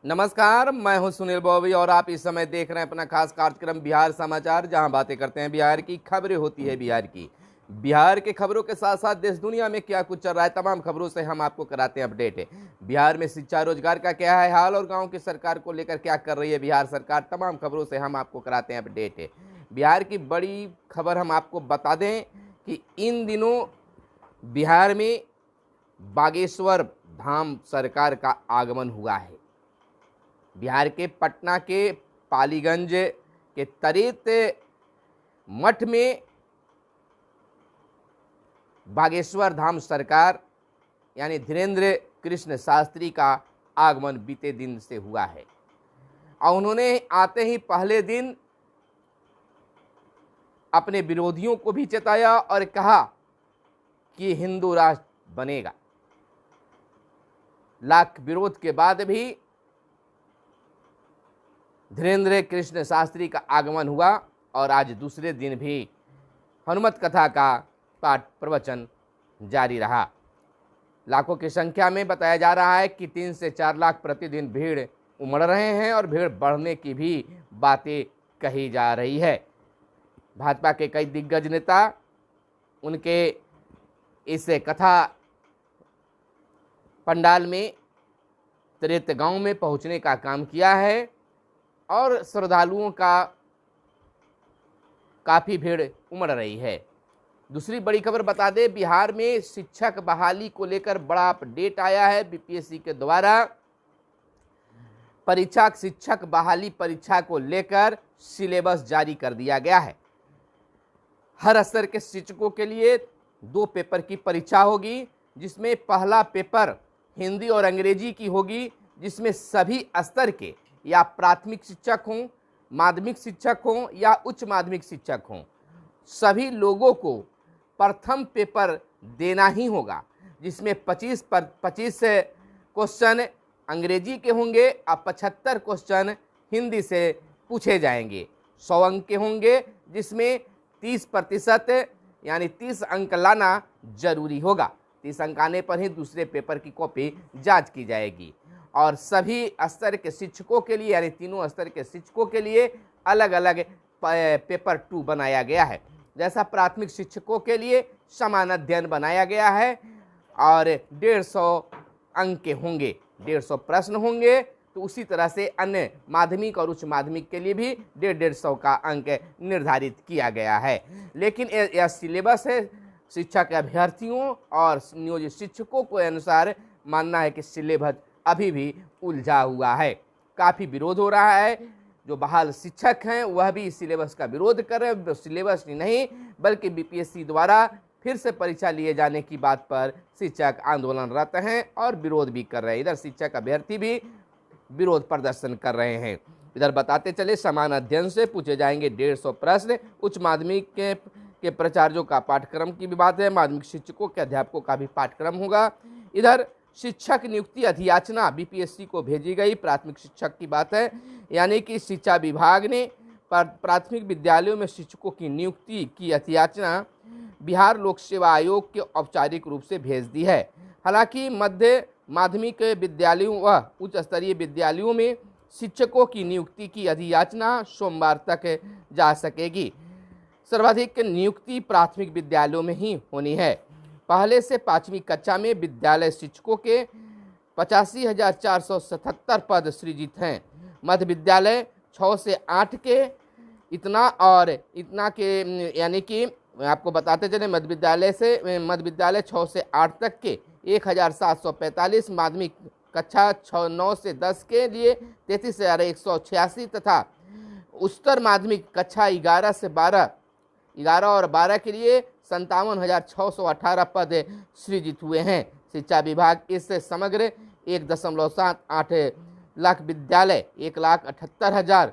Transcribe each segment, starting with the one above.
नमस्कार, मैं हूं सुनील बॉबी और आप इस समय देख रहे हैं अपना खास कार्यक्रम बिहार समाचार, जहां बातें करते हैं बिहार की, खबरें होती है बिहार की। बिहार के खबरों के साथ साथ देश दुनिया में क्या कुछ चल रहा है, तमाम खबरों से हम आपको कराते हैं अपडेट। बिहार में शिक्षा रोजगार का क्या है हाल और गांव की सरकार को लेकर क्या कर रही है बिहार सरकार, तमाम खबरों से हम आपको कराते हैं अपडेट। बिहार की बड़ी खबर हम आपको बता दें कि इन दिनों बिहार में बागेश्वर धाम सरकार का आगमन हुआ है। बिहार के पटना के पालीगंज के तरेत मठ में बागेश्वर धाम सरकार यानी धीरेन्द्र कृष्ण शास्त्री का आगमन बीते दिन से हुआ है और उन्होंने आते ही पहले दिन अपने विरोधियों को भी चेताया और कहा कि हिंदू राष्ट्र बनेगा। लाख विरोध के बाद भी धीरेन्द्र कृष्ण शास्त्री का आगमन हुआ और आज दूसरे दिन भी हनुमत कथा का पाठ प्रवचन जारी रहा। लाखों की संख्या में बताया जा रहा है कि 3 से 4 लाख प्रतिदिन भीड़ उमड़ रहे हैं और भीड़ बढ़ने की भी बातें कही जा रही है। भाजपा के कई दिग्गज नेता उनके इस कथा पंडाल में त्रेत गांव में पहुंचने का काम किया है और श्रद्धालुओं का काफ़ी भीड़ उमड़ रही है। दूसरी बड़ी खबर बता दें, बिहार में शिक्षक बहाली को लेकर बड़ा अपडेट आया है। बीपीएससी के द्वारा परीक्षा शिक्षक बहाली परीक्षा को लेकर सिलेबस जारी कर दिया गया है। हर स्तर के शिक्षकों के लिए 2 पेपर की परीक्षा होगी, जिसमें पहला पेपर हिंदी और अंग्रेजी की होगी, जिसमें सभी स्तर के या प्राथमिक शिक्षक हों, माध्यमिक शिक्षक हों या उच्च माध्यमिक शिक्षक हों, सभी लोगों को प्रथम पेपर देना ही होगा, जिसमें 25 क्वेश्चन अंग्रेजी के होंगे और 75 क्वेश्चन हिंदी से पूछे जाएंगे। 100 अंक के होंगे, जिसमें 30% यानी 30 अंक लाना जरूरी होगा। 30 अंक आने पर ही दूसरे पेपर की कॉपी जांच की जाएगी और सभी स्तर के शिक्षकों के लिए यानी तीनों स्तर के शिक्षकों के लिए अलग अलग पेपर 2 बनाया गया है। जैसा प्राथमिक शिक्षकों के लिए समान अध्ययन बनाया गया है और 150 अंक के होंगे, 150 प्रश्न होंगे। तो उसी तरह से अन्य माध्यमिक और उच्च माध्यमिक के लिए भी 150 का अंक निर्धारित किया गया है। लेकिन यह सिलेबस है, शिक्षक अभ्यर्थियों और नियोजित शिक्षकों के अनुसार मानना है कि सिलेबस अभी भी उलझा हुआ है। काफ़ी विरोध हो रहा है। जो बहाल शिक्षक हैं वह भी इस सिलेबस का विरोध कर रहे हैं। सिलेबस ही नहीं बल्कि बीपीएससी द्वारा फिर से परीक्षा लिए जाने की बात पर शिक्षक आंदोलनरत हैं और विरोध भी कर रहे हैं। इधर शिक्षक अभ्यर्थी भी विरोध प्रदर्शन कर रहे हैं। इधर बताते चले, समान अध्ययन से पूछे जाएंगे 150 प्रश्न। उच्च माध्यमिक के प्राचार्यों का पाठ्यक्रम की भी बात है। माध्यमिक शिक्षकों के अध्यापकों का भी पाठ्यक्रम होगा। इधर शिक्षक नियुक्ति अधियाचना बीपीएससी को भेजी गई। प्राथमिक शिक्षक की बात है, यानी कि शिक्षा विभाग ने प्राथमिक विद्यालयों में शिक्षकों की नियुक्ति की अधियाचना बिहार लोक सेवा आयोग के औपचारिक रूप से भेज दी है। हालांकि मध्य माध्यमिक विद्यालयों व उच्च स्तरीय विद्यालयों में शिक्षकों की नियुक्ति की अधियाचना सोमवार तक जा सकेगी। सर्वाधिक नियुक्ति प्राथमिक विद्यालयों में ही होनी है। पहले से 5वीं कक्षा में विद्यालय शिक्षकों के 85,477 पद सृजित हैं। मध्य विद्यालय 6 से 8 के इतना के यानी कि आपको बताते चले, मध्य विद्यालय 6 से 8 तक के 1,745, माध्यमिक कक्षा 9 से 10 के लिए 33,186 तथा उच्चतर माध्यमिक कक्षा 11 और 12 के लिए 57,618 पद सृजित हुए हैं। शिक्षा विभाग इस समग्र 1.78 लाख विद्यालय 1,78,000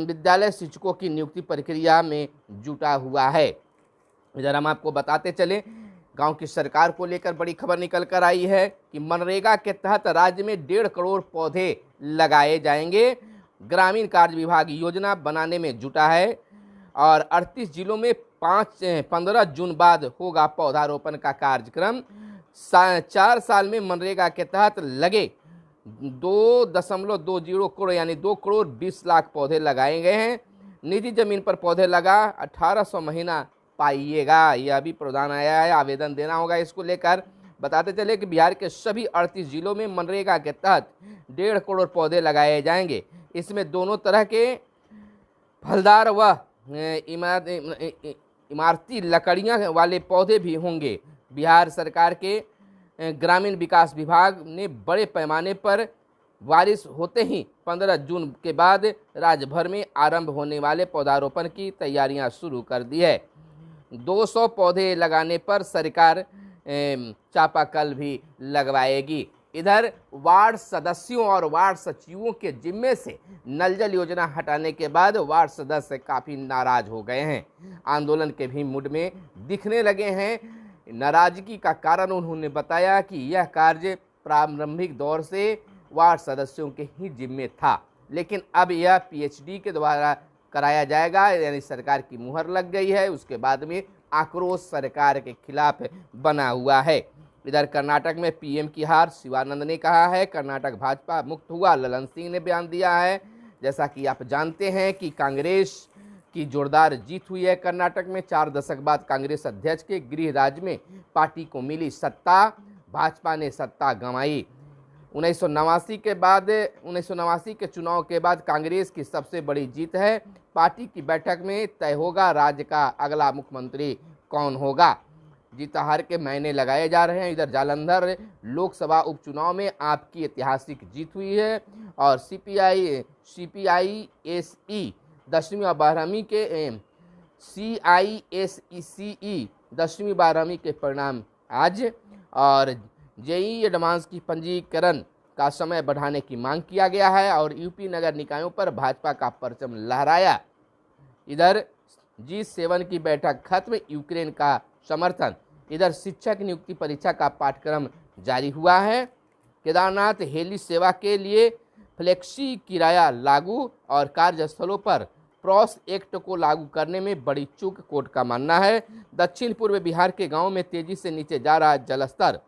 विद्यालय शिक्षकों की नियुक्ति प्रक्रिया में जुटा हुआ है। इधर हम आपको बताते चले, गांव की सरकार को लेकर बड़ी खबर निकल कर आई है कि मनरेगा के तहत राज्य में 1.5 करोड़ पौधे लगाए जाएंगे। ग्रामीण कार्य विभाग योजना बनाने में जुटा है और 38 जिलों में 15 जून बाद होगा पौधारोपण का कार्यक्रम। 4 साल में मनरेगा के तहत लगे 2.20 करोड़ यानी 2,20,00,000 पौधे लगाए गए हैं। निजी जमीन पर पौधे लगा 1800 महीना पाइएगा। यह भी प्रावधान आया है, आवेदन देना होगा इसको लेकर। बताते चले कि बिहार के सभी 38 जिलों में मनरेगा के तहत 1.5 करोड़ पौधे लगाए जाएंगे। इसमें दोनों तरह के फलदार व इमारती लकड़ियां वाले पौधे भी होंगे। बिहार सरकार के ग्रामीण विकास विभाग ने बड़े पैमाने पर बारिश होते ही 15 जून के बाद राज्य भर में आरंभ होने वाले पौधारोपण की तैयारियां शुरू कर दी है। 200 पौधे लगाने पर सरकार चापाकल भी लगवाएगी। इधर वार्ड सदस्यों और वार्ड सचिवों के जिम्मे से नल जल योजना हटाने के बाद वार्ड सदस्य काफ़ी नाराज हो गए हैं, आंदोलन के भी मूड में दिखने लगे हैं। नाराजगी का कारण उन्होंने बताया कि यह कार्य प्रारंभिक दौर से वार्ड सदस्यों के ही जिम्मे था, लेकिन अब यह पीएचडी के द्वारा कराया जाएगा, यानी सरकार की मुहर लग गई है। उसके बाद में आक्रोश सरकार के खिलाफ बना हुआ है। इधर कर्नाटक में पीएम की हार, शिवानंद ने कहा है कर्नाटक भाजपा मुक्त हुआ। ललन सिंह ने बयान दिया है। जैसा कि आप जानते हैं कि कांग्रेस की जोरदार जीत हुई है कर्नाटक में। 4 दशक बाद कांग्रेस अध्यक्ष के गृह राज्य में पार्टी को मिली सत्ता, भाजपा ने सत्ता गंवाई। 1989 के चुनाव के बाद कांग्रेस की सबसे बड़ी जीत है। पार्टी की बैठक में तय होगा राज्य का अगला मुख्यमंत्री कौन होगा। जीत हार के मायने लगाए जा रहे हैं। इधर जालंधर लोकसभा उपचुनाव में आपकी ऐतिहासिक जीत हुई है और CPISE 10वीं और 12वीं के CISECE 10वीं 12वीं के परिणाम आज, और JEE एडवांस की पंजीकरण का समय बढ़ाने की मांग किया गया है और यूपी नगर निकायों पर भाजपा का परचम लहराया। इधर G7 की बैठक खत्म, यूक्रेन का समर्थन। इधर शिक्षक नियुक्ति परीक्षा का पाठ्यक्रम जारी हुआ है। केदारनाथ हेली सेवा के लिए फ्लेक्सी किराया लागू और कार्यस्थलों पर प्रॉस एक्ट को लागू करने में बड़ी चूक, कोर्ट का मानना है। दक्षिण पूर्व बिहार के गांवों में तेजी से नीचे जा रहा जलस्तर।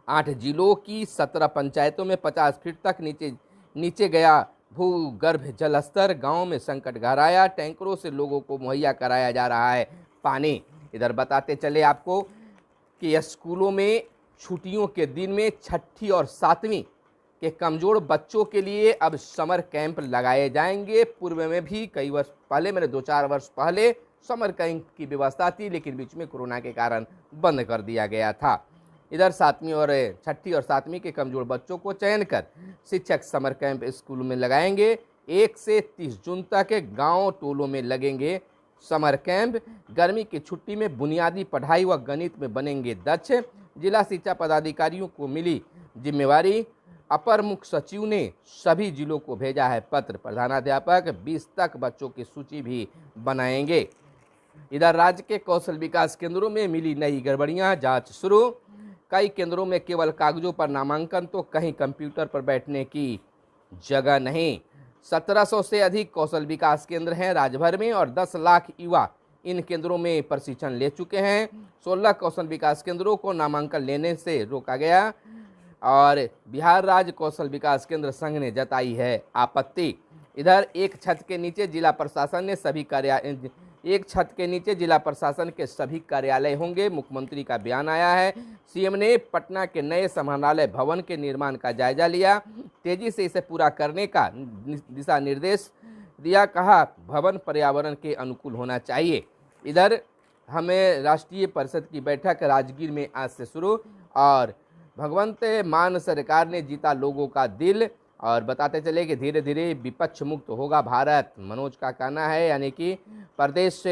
8 जिलों की 17 पंचायतों में 50 फीट तक नीचे गया भूगर्भ जलस्तर। गांवों में संकट गहराया। टैंकरों से लोगों को मुहैया कराया जा रहा है पानी। इधर बताते चले आपको कि स्कूलों में छुट्टियों के दिन में 6ठी और 7वीं के कमज़ोर बच्चों के लिए अब समर कैंप लगाए जाएंगे। पूर्व में भी कई वर्ष पहले, मैंने 2-4 वर्ष पहले समर कैंप की व्यवस्था थी, लेकिन बीच में कोरोना के कारण बंद कर दिया गया था। इधर 7वीं और 6ठी और 7वीं के कमज़ोर बच्चों को चयन कर शिक्षक समर कैंप स्कूल में लगाएंगे। 1 से 30 जून तक गांव टोलों में लगेंगे समर कैंप। गर्मी की छुट्टी में बुनियादी पढ़ाई व गणित में बनेंगे दक्ष। जिला शिक्षा पदाधिकारियों को मिली जिम्मेवारी। अपर मुख्य सचिव ने सभी जिलों को भेजा है पत्र। प्रधानाध्यापक 20 तक बच्चों की सूची भी बनाएंगे। इधर राज्य के कौशल विकास केंद्रों में मिली नई गड़बड़ियां, जांच शुरू। कई केंद्रों में केवल कागजों पर नामांकन तो कहीं कंप्यूटर पर बैठने की जगह नहीं। 1700 से अधिक कौशल विकास केंद्र हैं राज्य भर में और 10 लाख युवा इन केंद्रों में प्रशिक्षण ले चुके हैं। 16 कौशल विकास केंद्रों को नामांकन लेने से रोका गया और बिहार राज्य कौशल विकास केंद्र संघ ने जताई है आपत्ति। इधर एक छत के नीचे जिला प्रशासन के सभी कार्यालय होंगे। मुख्यमंत्री का बयान आया है। सीएम ने पटना के नए समाहरणालय भवन के निर्माण का जायजा लिया। तेजी से इसे पूरा करने का दिशा निर्देश दिया। कहा भवन पर्यावरण के अनुकूल होना चाहिए। इधर हमें राष्ट्रीय परिषद की बैठक राजगीर में आज से शुरू और भगवंत मान सरकार ने जीता लोगों का दिल। और बताते चले कि धीरे धीरे विपक्ष मुक्त होगा भारत, मनोज का कहना है। यानी कि प्रदेश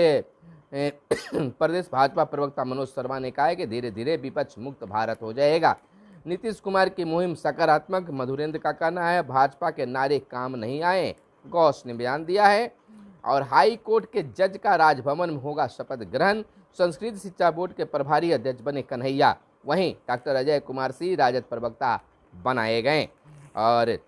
भाजपा प्रवक्ता मनोज शर्मा ने कहा है कि धीरे धीरे विपक्ष मुक्त भारत हो जाएगा। नीतीश कुमार की मुहिम सकारात्मक। मधुरेंद्र का कहना है भाजपा के नारे काम नहीं आए। गौस ने बयान दिया है। और हाई कोर्ट के जज का राजभवन में होगा शपथ ग्रहण। संस्कृत शिक्षा बोर्ड के प्रभारी अध्यक्ष बने कन्हैया। वहीं डॉक्टर अजय कुमार सिंह राजद प्रवक्ता बनाए गए। और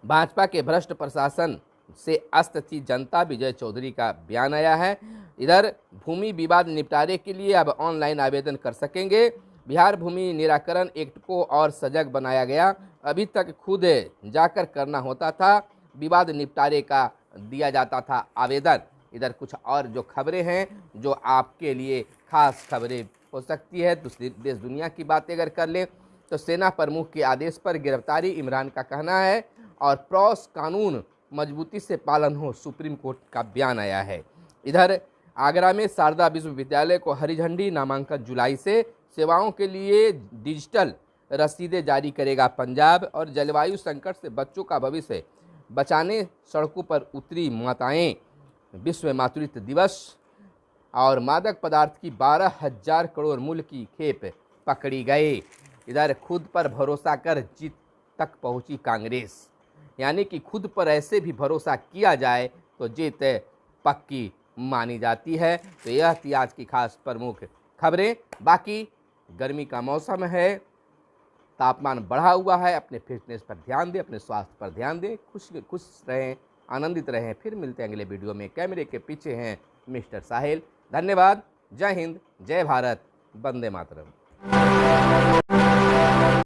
भाजपा के भ्रष्ट प्रशासन से अस्त थी जनता, विजय चौधरी का बयान आया है। इधर भूमि विवाद निपटारे के लिए अब ऑनलाइन आवेदन कर सकेंगे। बिहार भूमि निराकरण एक्ट को और सजग बनाया गया। अभी तक खुद जाकर करना होता था, विवाद निपटारे का दिया जाता था आवेदन। इधर कुछ और जो खबरें हैं जो आपके लिए खास खबरें हो सकती है, दूसरी देश दुनिया की बातें अगर कर लें तो सेना प्रमुख के आदेश पर गिरफ्तारी, इमरान का कहना है, और प्रॉस कानून मजबूती से पालन हो, सुप्रीम कोर्ट का बयान आया है। इधर आगरा में शारदा विश्वविद्यालय को हरी झंडी, नामांकन जुलाई से, सेवाओं के लिए डिजिटल रसीदें जारी करेगा पंजाब, और जलवायु संकट से बच्चों का भविष्य बचाने सड़कों पर उतरी माताएं, विश्व मातृत्व दिवस, और मादक पदार्थ की 12,000 करोड़ मूल्य की खेप पकड़ी गई। इधर खुद पर भरोसा कर जीत तक पहुंची कांग्रेस, यानी कि खुद पर ऐसे भी भरोसा किया जाए तो जीत पक्की मानी जाती है। तो यह थी आज की खास प्रमुख खबरें। बाकी गर्मी का मौसम है, तापमान बढ़ा हुआ है, अपने फिटनेस पर ध्यान दें, अपने स्वास्थ्य पर ध्यान दें, खुश रहें, आनंदित रहें। फिर मिलते हैं अगले वीडियो में। कैमरे के पीछे हैं मिस्टर साहिल। धन्यवाद। जय हिंद, जय भारत, वंदे मातरम।